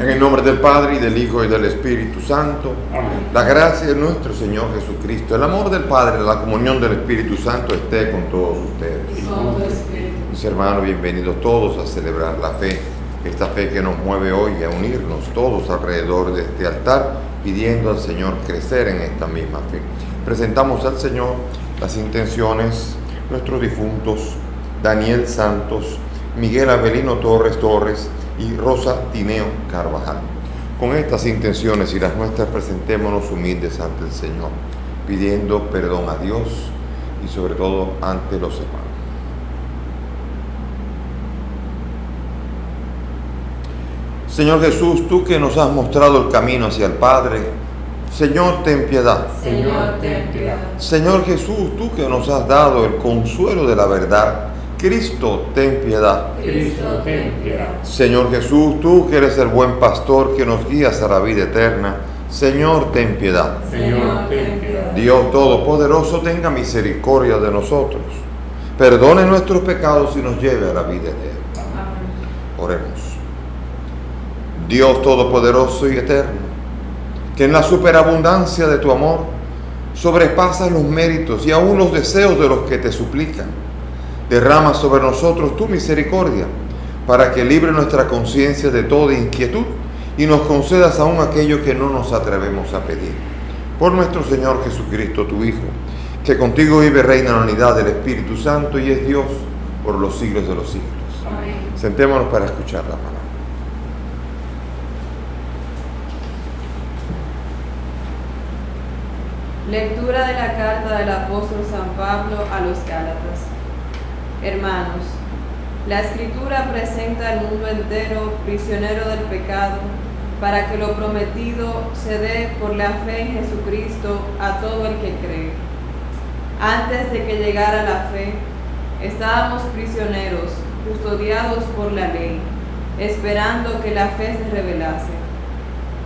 En el nombre del Padre, y del Hijo, y del Espíritu Santo. Amén. La gracia de nuestro Señor Jesucristo, el amor del Padre, la comunión del Espíritu Santo esté con todos ustedes. Mis hermanos, bienvenidos todos a celebrar la fe, esta fe que nos mueve hoy a unirnos todos alrededor de este altar, pidiendo al Señor crecer en esta misma fe. Presentamos al Señor las intenciones, nuestros difuntos, Daniel Santos, Miguel Avelino Torres y Rosa Tineo Carvajal. Con estas intenciones y las nuestras, presentémonos humildes ante el Señor, pidiendo perdón a Dios y sobre todo ante los hermanos. Señor Jesús, tú que nos has mostrado el camino hacia el Padre, Señor, ten piedad. Señor, ten piedad. Señor Jesús, tú que nos has dado el consuelo de la verdad, Cristo, ten piedad. Cristo, ten piedad. Señor Jesús, tú que eres el buen pastor que nos guías a la vida eterna, Señor, ten piedad. Señor, ten piedad. Dios Todopoderoso, tenga misericordia de nosotros, perdone nuestros pecados y nos lleve a la vida eterna. Amén. Oremos. Dios Todopoderoso y eterno, que en la superabundancia de tu amor sobrepasas los méritos y aún los deseos de los que te suplican, derrama sobre nosotros tu misericordia, para que libre nuestra conciencia de toda inquietud y nos concedas aún aquello que no nos atrevemos a pedir. Por nuestro Señor Jesucristo, tu Hijo, que contigo vive y reina en la unidad del Espíritu Santo y es Dios por los siglos de los siglos. Amén. Sentémonos para escuchar la palabra. Lectura de la carta del apóstol San Pablo a los Gálatas. Hermanos, la Escritura presenta al mundo entero prisionero del pecado, para que lo prometido se dé por la fe en Jesucristo a todo el que cree. Antes de que llegara la fe, estábamos prisioneros, custodiados por la ley, esperando que la fe se revelase.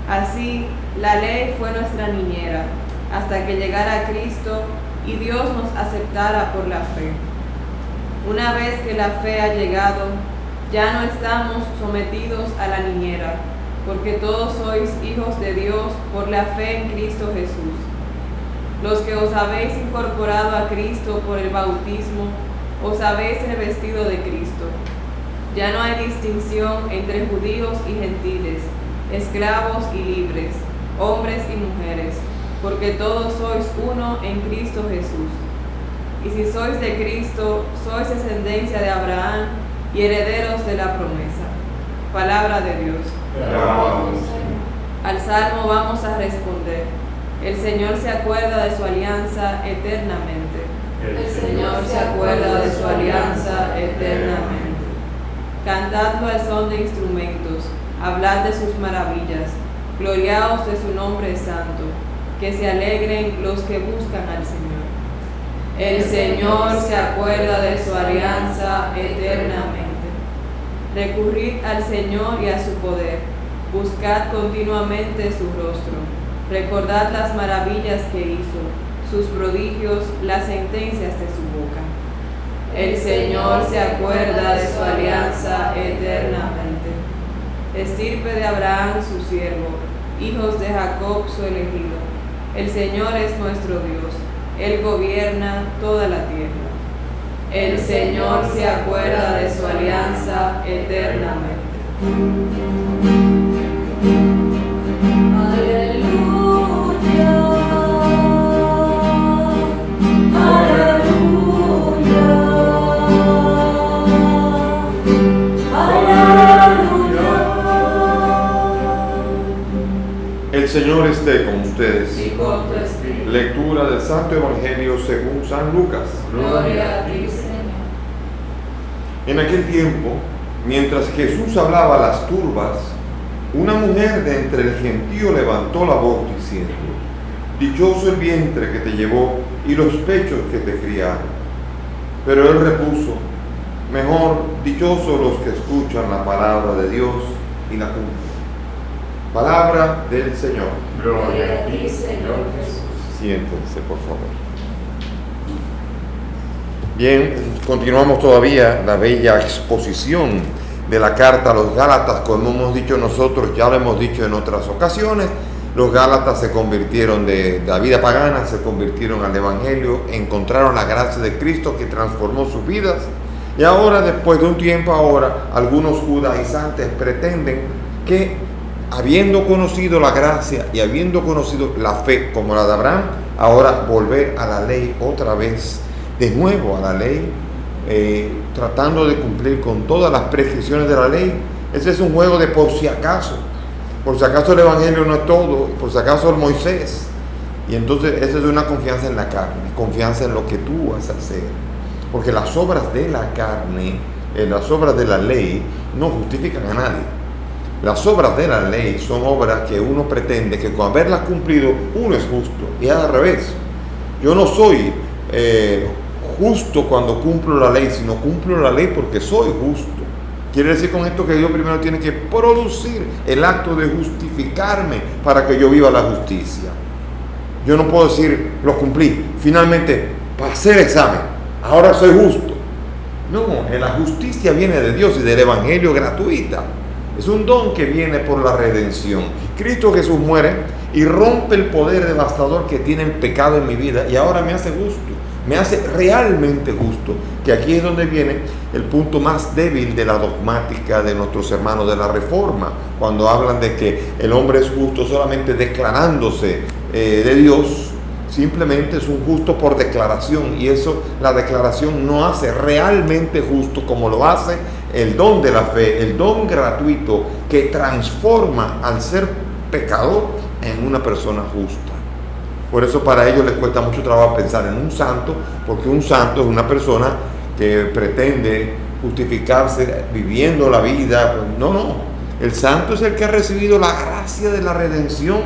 Así, la ley fue nuestra niñera, hasta que llegara Cristo y Dios nos aceptara por la fe. Una vez que la fe ha llegado, ya no estamos sometidos a la niñera, porque todos sois hijos de Dios por la fe en Cristo Jesús. Los que os habéis incorporado a Cristo por el bautismo, os habéis revestido de Cristo. Ya no hay distinción entre judíos y gentiles, esclavos y libres, hombres y mujeres, porque todos sois uno en Cristo Jesús. Y si sois de Cristo, sois descendencia de Abraham y herederos de la promesa. Palabra de Dios. Al salmo vamos a responder: el Señor se acuerda de su alianza eternamente. El Señor se acuerda de su alianza eternamente. Cantadlo al son de instrumentos, hablad de sus maravillas, gloriaos de su nombre santo, que se alegren los que buscan al Señor. El Señor se acuerda de su alianza eternamente. Recurrid al Señor y a su poder, buscad continuamente su rostro, recordad las maravillas que hizo, sus prodigios, las sentencias de su boca. El Señor se acuerda de su alianza eternamente. Estirpe de Abraham su siervo, hijos de Jacob su elegido. El Señor es nuestro Dios, Él gobierna toda la tierra. El Señor se acuerda de su alianza eternamente. El Señor esté con ustedes. Y con tu espíritu. Lectura del Santo Evangelio según San Lucas. Gloria a ti, Señor. En aquel tiempo, mientras Jesús hablaba a las turbas, una mujer de entre el gentío levantó la voz diciendo: dichoso el vientre que te llevó y los pechos que te criaron. Pero él repuso: mejor dichosos los que escuchan la palabra de Dios y la cumplen. Palabra del Señor. Gloria a ti, Señor Jesús. Siéntense, por favor. Bien, continuamos todavía la bella exposición de la carta a los Gálatas, como hemos dicho nosotros, ya lo hemos dicho en otras ocasiones. Los Gálatas se convirtieron de la vida pagana, se convirtieron al Evangelio, encontraron la gracia de Cristo que transformó sus vidas. Y ahora, después de un tiempo, algunos judaizantes pretenden que, habiendo conocido la gracia y habiendo conocido la fe como la de Abraham, ahora volver a la ley otra vez, de nuevo a la ley, tratando de cumplir con todas las prescripciones de la ley. Ese es un juego de por si acaso. Por si acaso el Evangelio no es todo, por si acaso el Moisés. Y entonces esa es una confianza en la carne, confianza en lo que tú vas a hacer. Porque las obras de la carne, las obras de la ley, no justifican a nadie. Las obras de la ley son obras que uno pretende que con haberlas cumplido uno es justo. Y es al revés. Yo no soy justo cuando cumplo la ley, sino cumplo la ley porque soy justo. Quiere decir con esto que Dios primero tiene que producir el acto de justificarme para que yo viva la justicia. Yo no puedo decir, lo cumplí, finalmente pasé el examen, ahora soy justo. No, la justicia viene de Dios y del Evangelio gratuita. Es un don que viene por la redención. Cristo Jesús muere y rompe el poder devastador que tiene el pecado en mi vida y ahora me hace justo. Me hace realmente justo, que aquí es donde viene el punto más débil de la dogmática de nuestros hermanos de la Reforma, cuando hablan de que el hombre es justo solamente declarándose de Dios. Simplemente es un justo por declaración, y eso, la declaración no hace realmente justo como lo hace el don de la fe, el don gratuito que transforma al ser pecador en una persona justa. Por eso para ellos les cuesta mucho trabajo pensar en un santo, porque un santo es una persona que pretende justificarse viviendo la vida. No. El santo es el que ha recibido la gracia de la redención,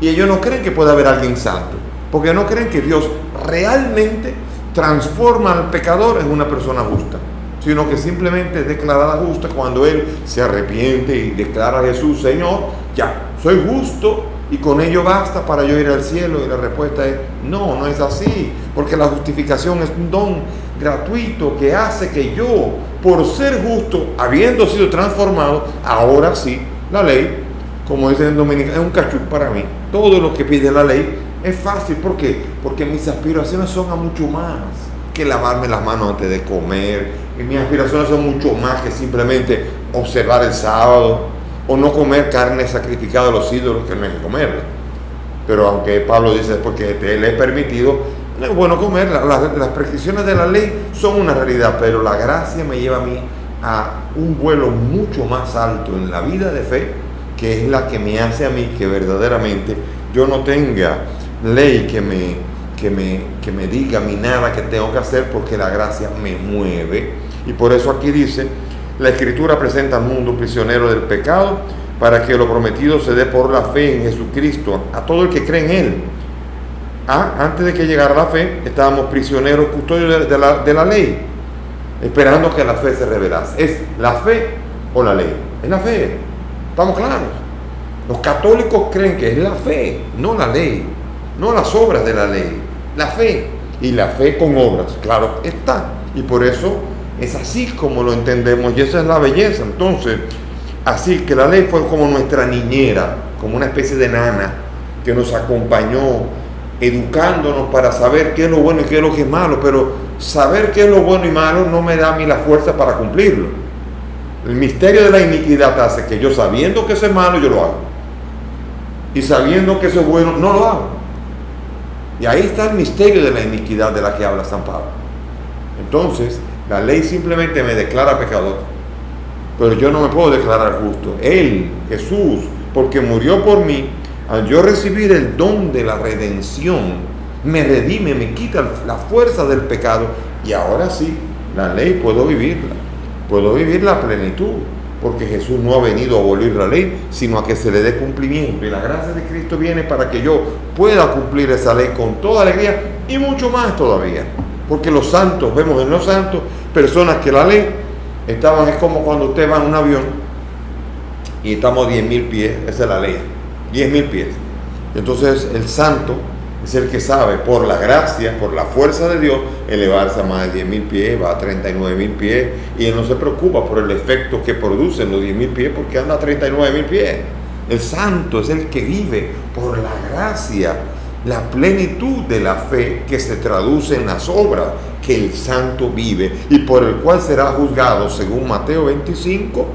y ellos no creen que pueda haber alguien santo, porque no creen que Dios realmente transforma al pecador en una persona justa, sino que simplemente es declarada justa cuando él se arrepiente y declara a Jesús, Señor, ya, soy justo, y con ello basta para yo ir al cielo. Y la respuesta es, no es así, porque la justificación es un don gratuito que hace que yo, por ser justo, habiendo sido transformado, ahora sí, la ley, como dicen en dominicano, es un cachú para mí. Todo lo que pide la ley es fácil. ¿Por qué? Porque mis aspiraciones son a mucho más que lavarme las manos antes de comer, y mis aspiraciones son mucho más que simplemente observar el sábado, o no comer carne sacrificada a los ídolos, que no hay que comerla. Pero aunque Pablo dice, porque te le he permitido, no es bueno comerla. Las prescripciones de la ley son una realidad, pero la gracia me lleva a mí a un vuelo mucho más alto en la vida de fe, que es la que me hace a mí que verdaderamente yo no tenga ley que me diga a mí nada que tengo que hacer, porque la gracia me mueve. Y por eso aquí dice, la Escritura presenta al mundo prisionero del pecado, para que lo prometido se dé por la fe en Jesucristo a todo el que cree en Él. Antes de que llegara la fe, estábamos prisioneros, custodios de la ley, esperando que la fe se revelase. ¿Es la fe o la ley? Es la fe, estamos claros. Los católicos creen que es la fe, no la ley, no las obras de la ley, la fe. Y la fe con obras, claro está. Y por eso es así como lo entendemos, y esa es la belleza. Entonces, así que la ley fue como nuestra niñera, como una especie de nana que nos acompañó, educándonos para saber qué es lo bueno y qué es lo que es malo. Pero saber qué es lo bueno y malo no me da a mí la fuerza para cumplirlo. El misterio de la iniquidad hace que yo, sabiendo que eso es malo, yo lo hago, y sabiendo que eso es bueno, no lo hago. Y ahí está el misterio de la iniquidad de la que habla San Pablo. Entonces, la ley simplemente me declara pecador, pero yo no me puedo declarar justo. Él, Jesús, porque murió por mí, al yo recibir el don de la redención, me redime, me quita la fuerza del pecado, y ahora sí, la ley puedo vivir la plenitud, porque Jesús no ha venido a abolir la ley, sino a que se le dé cumplimiento. Y la gracia de Cristo viene para que yo pueda cumplir esa ley con toda alegría y mucho más todavía. Porque los santos, vemos en los santos personas que la ley estaban, es como cuando usted va en un avión y estamos a 10.000 pies, esa es la ley, 10.000 pies. Entonces el santo Es el que sabe, por la gracia, por la fuerza de Dios, elevarse a más de 10.000 pies, va a 39.000 pies, y Él no se preocupa por el efecto que producen los 10.000 pies, porque anda a 39.000 pies. El santo es el que vive por la gracia, la plenitud de la fe que se traduce en las obras que el santo vive y por el cual será juzgado según Mateo 25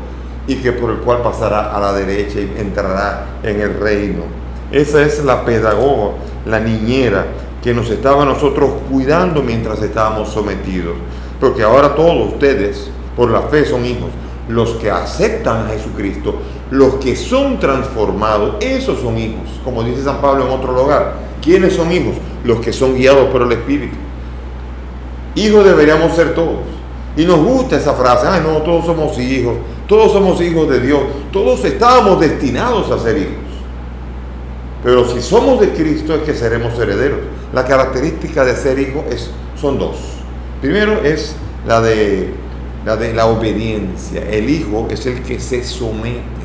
y que por el cual pasará a la derecha y entrará en el reino. Esa es la pedagoga, la niñera que nos estaba nosotros cuidando mientras estábamos sometidos, porque ahora todos ustedes por la fe son hijos. Los que aceptan a Jesucristo, los que son transformados, esos son hijos. Como dice San Pablo en otro lugar, ¿quiénes son hijos? Los que son guiados por el Espíritu. Hijos deberíamos ser todos. Y nos gusta esa frase, ay no, todos somos hijos de Dios, todos estábamos destinados a ser hijos. Pero si somos de Cristo es que seremos herederos. La característica de ser hijo son dos. Primero es la de la obediencia. El hijo es el que se somete.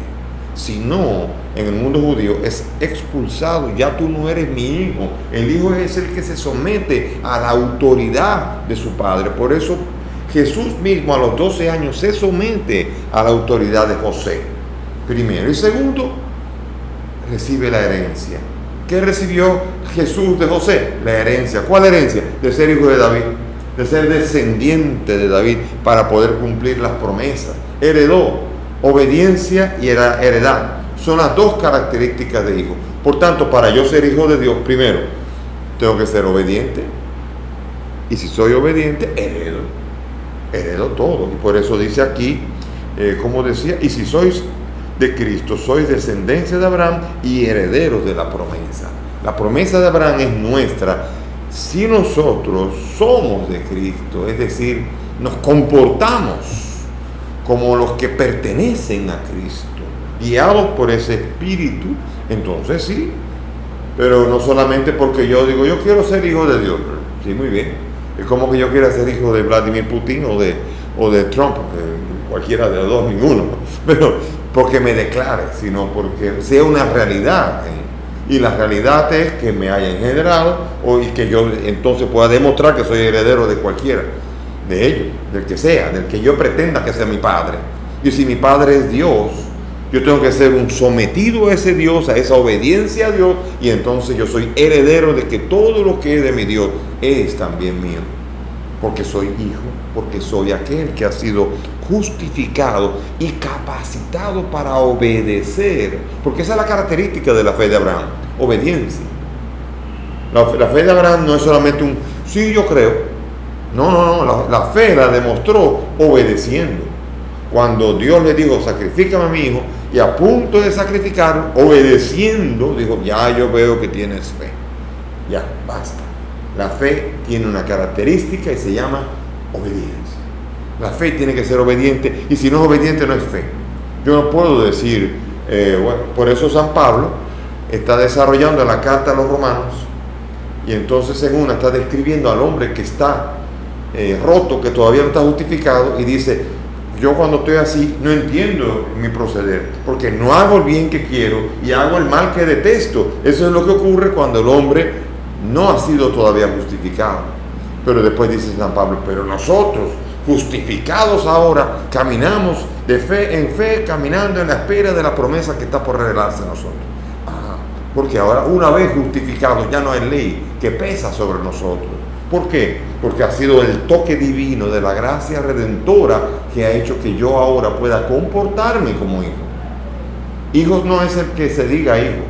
Si no, en el mundo judío es expulsado. Ya tú no eres mi hijo. El hijo es el que se somete a la autoridad de su padre. Por eso Jesús mismo a los 12 años se somete a la autoridad de José. Primero. Y segundo, recibe la herencia. ¿Qué recibió Jesús de José? La herencia. ¿Cuál herencia? De ser hijo de David, de ser descendiente de David para poder cumplir las promesas. Heredó obediencia y heredad. Son las dos características de hijo. Por tanto, para yo ser hijo de Dios, primero, tengo que ser obediente. Y si soy obediente, heredo todo. Y por eso dice aquí, como decía, y si sois de Cristo, sois descendencia de Abraham y herederos de la promesa. La promesa de Abraham es nuestra si nosotros somos de Cristo, es decir, nos comportamos como los que pertenecen a Cristo, guiados por ese Espíritu. Entonces sí, pero no solamente porque yo digo, yo quiero ser hijo de Dios. Sí, muy bien. Es como que yo quiera ser hijo de Vladimir Putin o de Trump, cualquiera de los dos, ninguno, pero porque me declare, sino porque sea una realidad. Y la realidad es que me haya engendrado y que yo entonces pueda demostrar que soy heredero de cualquiera de ellos, del que sea, del que yo pretenda que sea mi padre. Y si mi padre es Dios, yo tengo que ser un sometido a ese Dios, a esa obediencia a Dios, y entonces yo soy heredero de que todo lo que es de mi Dios es también mío, porque soy hijo, porque soy aquel que ha sido justificado y capacitado para obedecer, porque esa es la característica de la fe de Abraham, obediencia. La fe de Abraham no es solamente un sí, yo creo. No, la fe la demostró obedeciendo. Cuando Dios le dijo, sacrifícame a mi hijo, y a punto de sacrificarlo, obedeciendo, dijo, ya yo veo que tienes fe, ya, basta. La fe tiene una característica y se llama obediencia. La fe tiene que ser obediente, y si no es obediente no es fe. Yo no puedo decir, por eso San Pablo está desarrollando la carta a los romanos, y entonces en una está describiendo al hombre que está roto, que todavía no está justificado, y dice, yo cuando estoy así no entiendo mi proceder, porque no hago el bien que quiero y hago el mal que detesto. Eso es lo que ocurre cuando el hombre no ha sido todavía justificado. Pero después dice San Pablo, pero nosotros, justificados ahora, caminamos de fe en fe, caminando en la espera de la promesa que está por revelarse a nosotros. Porque ahora, una vez justificados, ya no hay ley que pesa sobre nosotros. ¿Por qué? Porque ha sido el toque divino de la gracia redentora que ha hecho que yo ahora pueda comportarme como hijo. Hijo no es el que se diga hijo,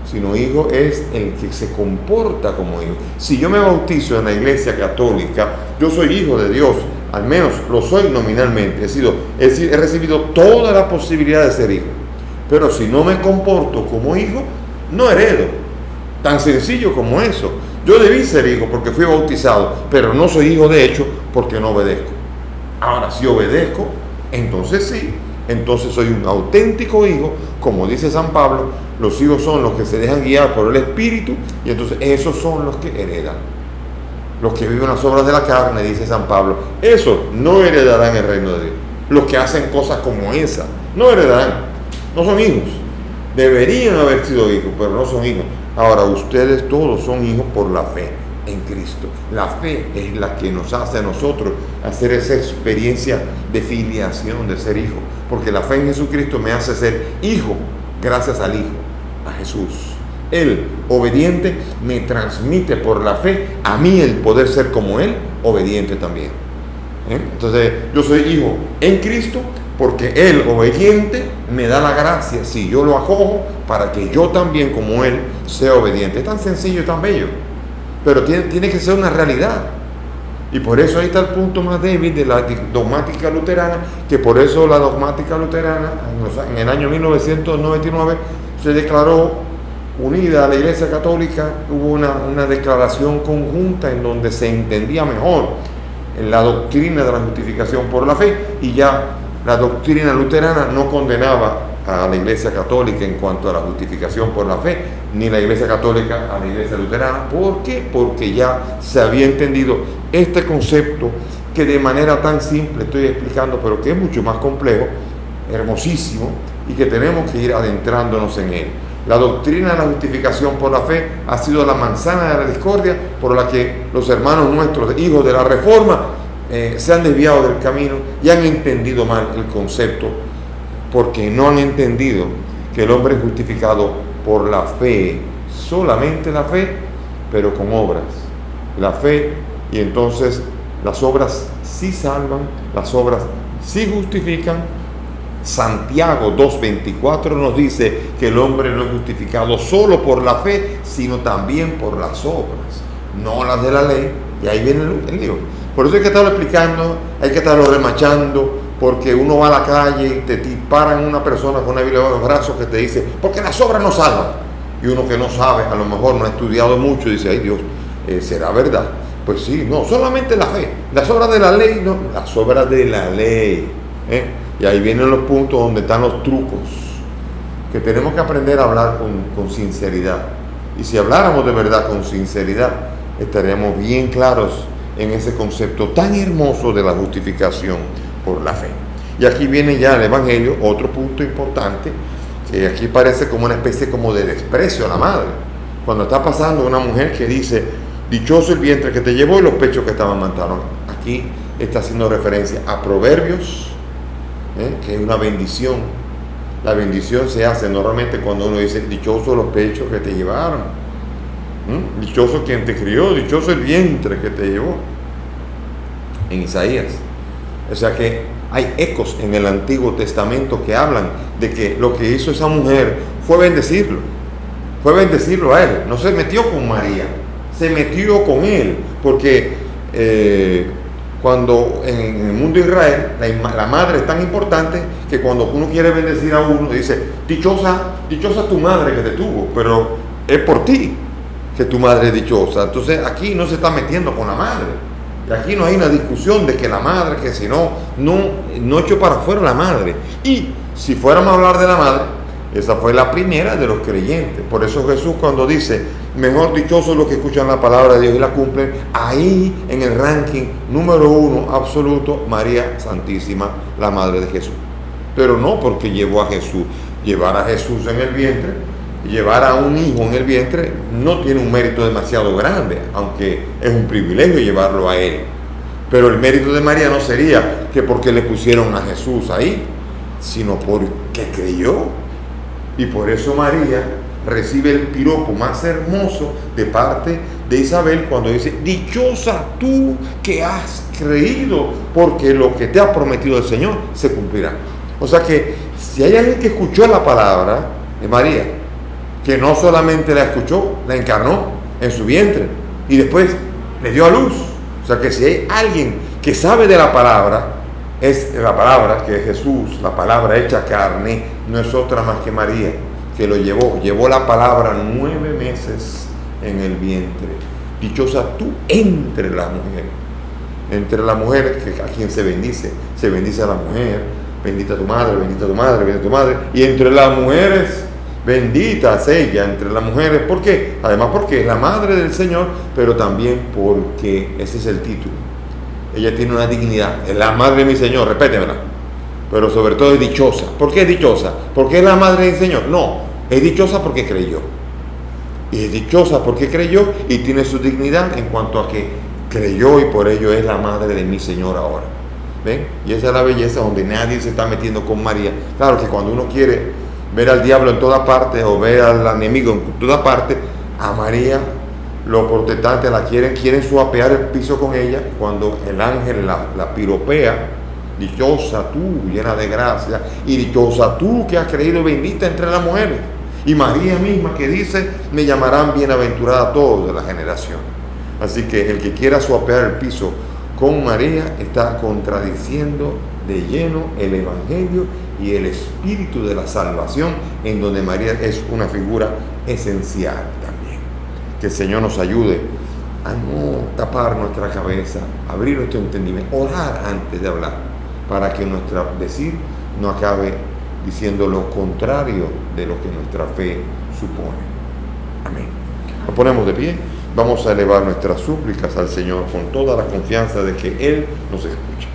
sino hijo es el que se comporta como hijo. Si yo me bautizo en la Iglesia Católica, yo soy hijo de Dios, al menos lo soy nominalmente. He recibido toda la posibilidad de ser hijo. Pero si no me comporto como hijo, no heredo. Tan sencillo como eso. Yo debí ser hijo porque fui bautizado, pero no soy hijo de hecho porque no obedezco. Ahora, si obedezco, entonces sí, entonces soy un auténtico hijo. Como dice San Pablo, los hijos son los que se dejan guiar por el Espíritu, y entonces esos son los que heredan. Los que viven las obras de la carne, dice San Pablo, esos no heredarán el reino de Dios. Los que hacen cosas como esa no heredarán, no son hijos. Deberían haber sido hijos, pero no son hijos. Ahora, ustedes todos son hijos por la fe en Cristo. La fe es la que nos hace a nosotros hacer esa experiencia de filiación, de ser hijo. Porque la fe en Jesucristo me hace ser hijo gracias al Hijo, a Jesús. Él, obediente, me transmite por la fe a mí el poder ser como Él, obediente también. Entonces, yo soy hijo en Cristo porque Él, obediente, me da la gracia, si yo lo acojo, para que yo también, como Él, sea obediente. Es tan sencillo y tan bello, pero tiene que ser una realidad. Y por eso ahí está el punto más débil de la dogmática luterana, que por eso la dogmática luterana, en el año 1999, se declaró unida a la Iglesia Católica. Hubo una declaración conjunta en donde se entendía mejor la doctrina de la justificación por la fe, y ya la doctrina luterana no condenaba a la Iglesia Católica en cuanto a la justificación por la fe, ni la Iglesia Católica a la Iglesia Luterana. ¿Por qué? Porque ya se había entendido este concepto que de manera tan simple estoy explicando, pero que es mucho más complejo, hermosísimo, y que tenemos que ir adentrándonos en él. La doctrina de la justificación por la fe ha sido la manzana de la discordia por la que los hermanos nuestros, hijos de la Reforma, se han desviado del camino y han entendido mal el concepto, porque no han entendido que el hombre es justificado por la fe, solamente la fe, pero con obras. La fe, y entonces las obras sí salvan, las obras sí justifican. Santiago 2:24 nos dice que el hombre no es justificado solo por la fe, sino también por las obras, no las de la ley. Y ahí viene el lío. Por eso hay que estarlo explicando, hay que estarlo remachando, porque uno va a la calle y te paran una persona con una Biblia en los brazos que te dice, porque las obras no salvan. Y uno que no sabe, a lo mejor no ha estudiado mucho, dice, ay Dios, ¿será verdad? Pues sí, no, solamente la fe. Las obras de la ley, no, las obras de la ley. Y ahí vienen los puntos donde están los trucos, que tenemos que aprender a hablar con sinceridad. Y si habláramos de verdad con sinceridad, estaríamos bien claros en ese concepto tan hermoso de la justificación por la fe. Y aquí viene ya el Evangelio, otro punto importante, que aquí parece como una especie como de desprecio a la madre. Cuando está pasando una mujer que dice, dichoso el vientre que te llevó y los pechos que te amamantaron. Aquí está haciendo referencia a Proverbios, que es una bendición. La bendición se hace normalmente cuando uno dice, dichoso los pechos que te llevaron. Dichoso quien te crió, dichoso el vientre que te llevó. En Isaías. O sea que hay ecos en el Antiguo Testamento que hablan de que lo que hizo esa mujer fue bendecirlo a él. No se metió con María, se metió con él, porque cuando en el mundo de Israel la madre es tan importante que cuando uno quiere bendecir a uno dice, dichosa tu madre que te tuvo, pero es por ti que tu madre es dichosa. Entonces aquí no se está metiendo con la madre. Y aquí no hay una discusión de que la madre, que si no echó para afuera la madre. Y si fuéramos a hablar de la madre, esa fue la primera de los creyentes. Por eso Jesús, cuando dice, mejor dichosos los que escuchan la palabra de Dios y la cumplen, ahí en el ranking número 1 absoluto, María Santísima, la madre de Jesús. Pero no porque llevó a Jesús. Llevar a Jesús en el vientre, llevar a un hijo en el vientre, no tiene un mérito demasiado grande, aunque es un privilegio llevarlo a él. Pero el mérito de María no sería que porque le pusieron a Jesús ahí, sino porque creyó. Y por eso María recibe el piropo más hermoso de parte de Isabel cuando dice, dichosa tú que has creído, porque lo que te ha prometido el Señor se cumplirá. O sea que si hay alguien que escuchó la palabra de María, que no solamente la escuchó, la encarnó en su vientre y después le dio a luz. O sea que si hay alguien que sabe de la palabra, es la palabra que es Jesús, la palabra hecha carne, no es otra más que María, que lo llevó la palabra 9 meses en el vientre. Dichosa tú entre las mujeres, que a quien se bendice a la mujer, bendita tu madre, bendita tu madre, bendita tu madre, y entre las mujeres, bendita es ella entre las mujeres. ¿Por qué? Además porque es la madre del Señor, pero también porque ese es el título. Ella tiene una dignidad, es la madre de mi Señor, repétemela. Pero sobre todo es dichosa. ¿Por qué es dichosa? ¿Porque es la madre del Señor? No, es dichosa porque creyó. Y es dichosa porque creyó y tiene su dignidad en cuanto a que creyó y por ello es la madre de mi Señor ahora. ¿Ven? Y esa es la belleza donde nadie se está metiendo con María. Claro que cuando uno quiere ver al diablo en toda parte o ver al enemigo en toda parte, a María los protestantes la quieren suapear el piso con ella. Cuando el ángel la piropea, dichosa tú, llena de gracia, y dichosa tú que has creído, bendita entre las mujeres. Y María misma que dice, me llamarán bienaventurada todos de la generación. Así que el que quiera suapear el piso con María está contradiciendo de lleno el Evangelio y el espíritu de la salvación, en donde María es una figura esencial también. Que el Señor nos ayude a no tapar nuestra cabeza, abrir nuestro entendimiento, orar antes de hablar, para que nuestro decir no acabe diciendo lo contrario de lo que nuestra fe supone. Amén. Nos ponemos de pie. Vamos a elevar nuestras súplicas al Señor con toda la confianza de que Él nos escucha.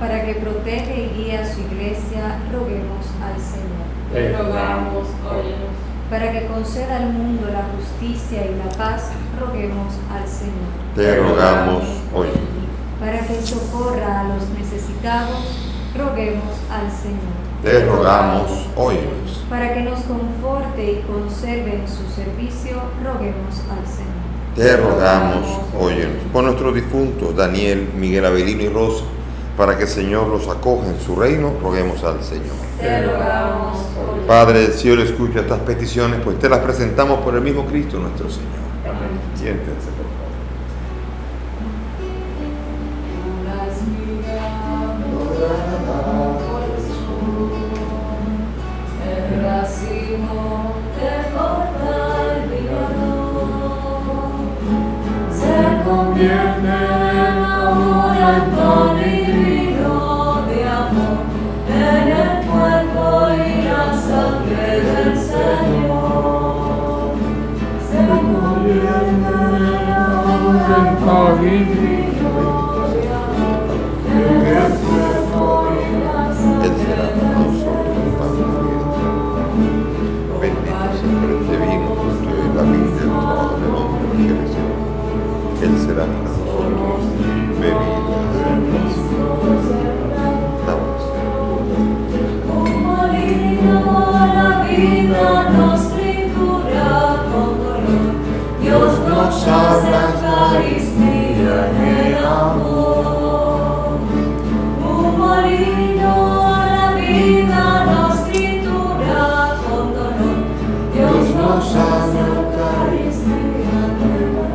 Para que proteja y guíe a su iglesia, roguemos al Señor. Te rogamos, óyenos. Para que conceda al mundo la justicia y la paz, roguemos al Señor. Te rogamos hoy. Para que socorra a los necesitados, roguemos al Señor. Te rogamos hoy. Para que nos conforte y conserve en su servicio, roguemos al Señor. Te rogamos hoy. Por nuestros difuntos, Daniel, Miguel Avelino y Rosa, para que el Señor los acoja en su reino, roguemos al Señor. Te rogamos, óyenos. Padre del cielo, escucha estas peticiones, pues te las presentamos por el mismo Cristo nuestro Señor. Amén. Siéntense, por favor. El racimo que corta el viñador se convierte ahora en pan y vino de amor en el cuerpo y la sangre del Señor. Se convierte ahora en pan y vino de amor en el cuerpo y la Él sangre será del para nosotros un pan de vida. Bendito siempre este vino, fruto de la vida del trabajo del hombre que recibió. Él será para nosotros bebida de la Un molino la vida nos tritura con dolor. Dios nos hace Eucaristía en el amor. Un molino la vida nos tritura con dolor. Dios nos hace Eucaristía en el amor.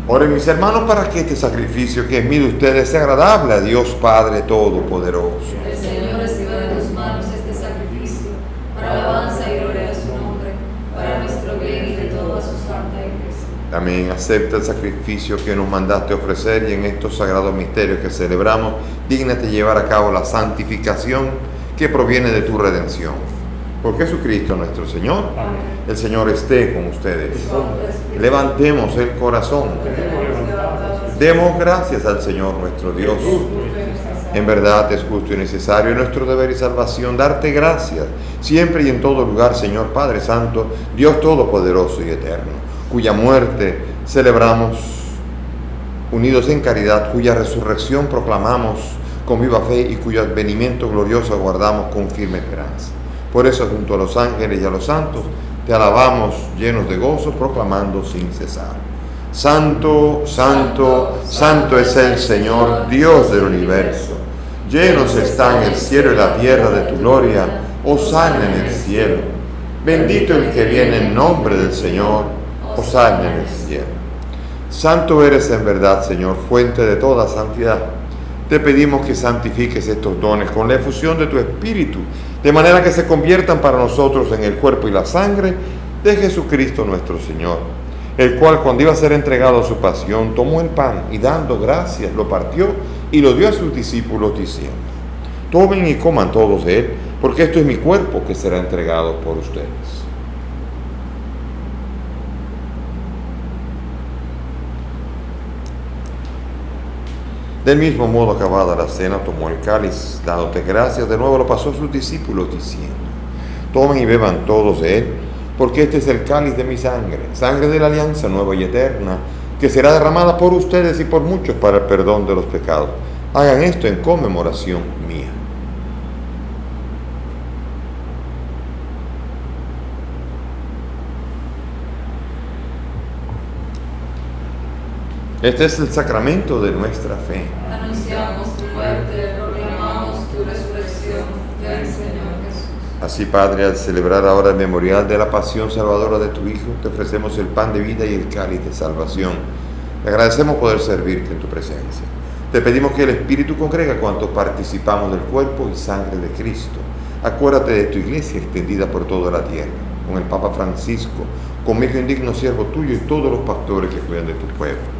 Oren mis hermanos para que este sacrificio que es mío de ustedes sea agradable a Dios Padre Todopoderoso. El Señor reciba de tus manos este sacrificio para alabanza y gloria de su nombre, para nuestro bien y de toda su santa iglesia. También acepta el sacrificio que nos mandaste ofrecer y en estos sagrados misterios que celebramos, dígnate llevar a cabo la santificación que proviene de tu redención. Por Jesucristo nuestro Señor, Amén. el Señor esté con ustedes. Levantemos el corazón. Demos gracias al Señor nuestro Dios. En verdad es justo y necesario, nuestro deber y salvación, darte gracias siempre y en todo lugar, Señor Padre Santo, Dios Todopoderoso y Eterno, cuya muerte celebramos unidos en caridad, cuya resurrección proclamamos con viva fe y cuyo advenimiento glorioso aguardamos con firme esperanza. Por eso, junto a los ángeles y a los santos, te alabamos llenos de gozo, proclamando sin cesar: Santo, Santo, Santo es el Señor, Dios del universo. Llenos están el cielo y la tierra de tu gloria. Hosana en el cielo. Bendito el que viene en nombre del Señor. Hosana en el cielo. Santo eres en verdad, Señor, fuente de toda santidad. Te pedimos que santifiques estos dones con la efusión de tu Espíritu, de manera que se conviertan para nosotros en el cuerpo y la sangre de Jesucristo nuestro Señor, el cual, cuando iba a ser entregado a su pasión, tomó el pan y dando gracias lo partió y lo dio a sus discípulos diciendo: tomen y coman todos de él, porque esto es mi cuerpo que será entregado por ustedes. Del mismo modo, acabada la cena, tomó el cáliz, dándote gracias, de nuevo lo pasó a sus discípulos diciendo: Tomen y beban todos de él, porque este es el cáliz de mi sangre, sangre de la alianza nueva y eterna, que será derramada por ustedes y por muchos para el perdón de los pecados. Hagan esto en conmemoración mía. Este es el sacramento de nuestra fe. Anunciamos tu muerte, proclamamos tu resurrección. Ven, Señor Jesús. Así, Padre, al celebrar ahora el memorial de la pasión salvadora de tu Hijo, te ofrecemos el pan de vida y el cáliz de salvación. Te agradecemos poder servirte en tu presencia. Te pedimos que el Espíritu congrega a cuantos participamos del cuerpo y sangre de Cristo. Acuérdate de tu iglesia extendida por toda la tierra, con el Papa Francisco, con mi hijo indigno siervo tuyo y todos los pastores que cuidan de tu pueblo.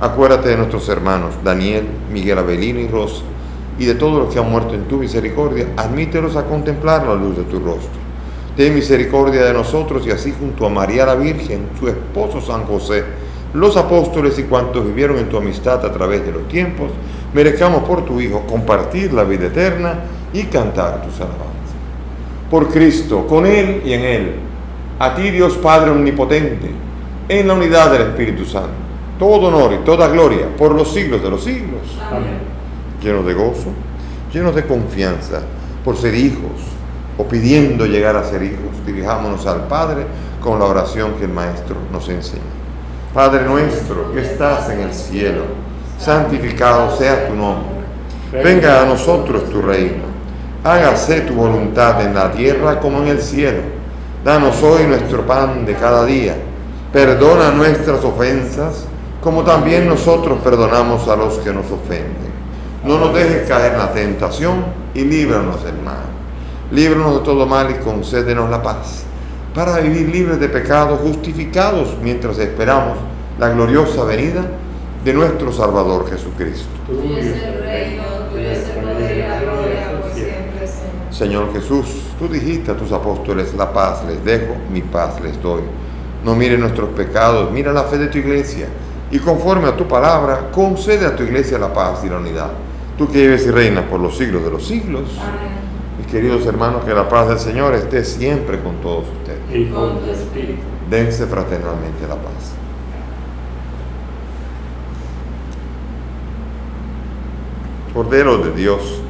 Acuérdate de nuestros hermanos Daniel, Miguel Avelino y Rosa, y de todos los que han muerto en tu misericordia. Admítelos a contemplar la luz de tu rostro. Ten misericordia de nosotros y así junto a María la Virgen, su esposo San José, los apóstoles y cuantos vivieron en tu amistad a través de los tiempos, merezcamos por tu Hijo compartir la vida eterna y cantar tus alabanzas. Por Cristo, con Él y en Él, a ti Dios Padre Omnipotente, en la unidad del Espíritu Santo, todo honor y toda gloria por los siglos de los siglos. Amén. Llenos de gozo, llenos de confianza por ser hijos o pidiendo llegar a ser hijos, dirijámonos al Padre con la oración que el Maestro nos enseña. Padre nuestro que estás en el cielo, santificado sea tu nombre. Venga a nosotros tu reino. Hágase tu voluntad en la tierra como en el cielo. Danos hoy nuestro pan de cada día. Perdona nuestras ofensas, como también nosotros perdonamos a los que nos ofenden. No nos dejes caer en la tentación y líbranos del mal. Líbranos de todo mal y concédenos la paz, para vivir libres de pecado, justificados mientras esperamos la gloriosa venida de nuestro Salvador Jesucristo. Tuyo es el reino, tuyo es el poder y la gloria por siempre, Señor. Señor Jesús, tú dijiste a tus apóstoles, la paz les dejo, mi paz les doy. No mires nuestros pecados, mira la fe de tu iglesia, y conforme a tu palabra, concede a tu iglesia la paz y la unidad. Tú que vives y reinas por los siglos de los siglos. Amén. Mis queridos hermanos, que la paz del Señor esté siempre con todos ustedes. Y con tu espíritu. Dense fraternalmente la paz. Cordero de Dios,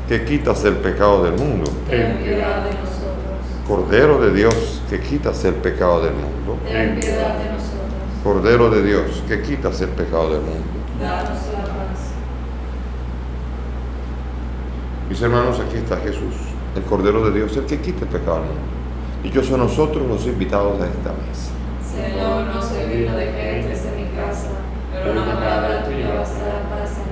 que quitas el pecado del mundo. Ten piedad de nosotros. Cordero de Dios, que quitas el pecado del mundo. Ten piedad de nosotros. Cordero de Dios, que quitas el pecado del mundo. Danos la paz. Mis hermanos, aquí está Jesús, el Cordero de Dios, el que quita el pecado del mundo. Dichosos nosotros los invitados a esta mesa. Señor, no soy digno de que entres en mi casa, pero una palabra tuya bastará para sanarme.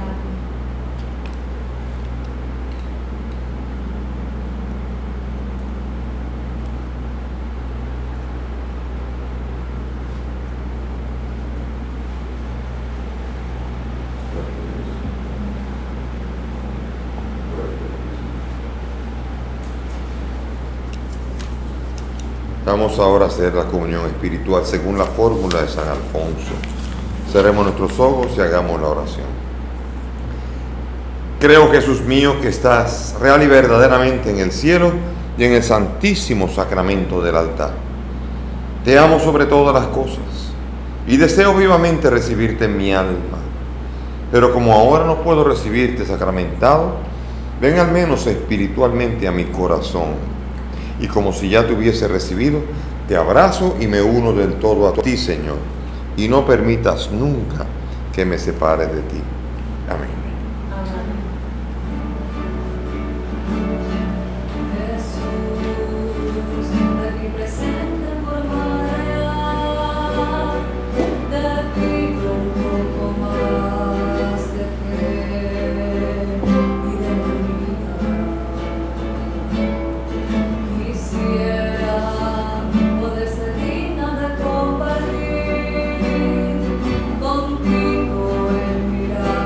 Vamos ahora a hacer la comunión espiritual según la fórmula de San Alfonso. Cerremos nuestros ojos y hagamos la oración. Creo, Jesús mío, que estás real y verdaderamente en el cielo y en el santísimo sacramento del altar. Te amo sobre todas las cosas y deseo vivamente recibirte en mi alma. Pero como ahora no puedo recibirte sacramentado, ven al menos espiritualmente a mi corazón. Y como si ya te hubiese recibido, te abrazo y me uno del todo a ti, Señor. Y no permitas nunca que me separe de ti. Amén. Contigo en mirar.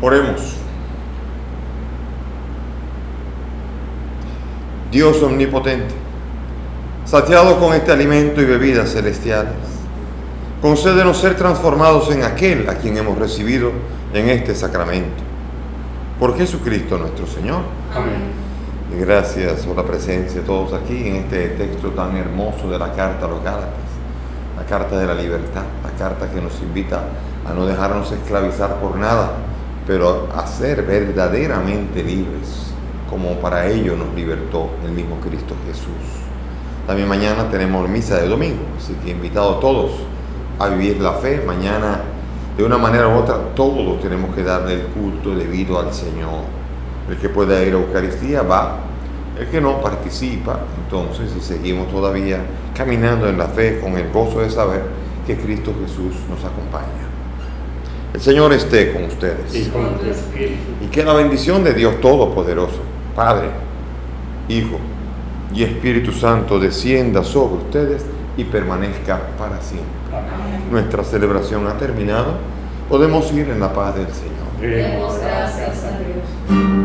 Oremos. Dios omnipotente, saciado con este alimento y bebidas celestiales, concédenos ser transformados en aquel a quien hemos recibido en este sacramento. Por Jesucristo nuestro Señor. Amén. Y gracias por la presencia de todos aquí en este texto tan hermoso de la carta a los Gálatas, la carta de la libertad, la carta que nos invita a no dejarnos esclavizar por nada, pero a ser verdaderamente libres, como para ello nos libertó el mismo Cristo Jesús. También mañana tenemos misa de domingo, así que invitado a todos a vivir la fe. Mañana, de una manera u otra, todos tenemos que darle el culto debido al Señor. El que pueda ir a Eucaristía va, el que no participa. Entonces, si seguimos todavía caminando en la fe con el gozo de saber que Cristo Jesús nos acompaña. El Señor esté con ustedes. Y con tu espíritu. Y que la bendición de Dios Todopoderoso, Padre, Hijo y Espíritu Santo descienda sobre ustedes y permanezca para siempre. Amén. Nuestra celebración ha terminado. Podemos ir en la paz del Señor. Demos Demos gracias a Dios.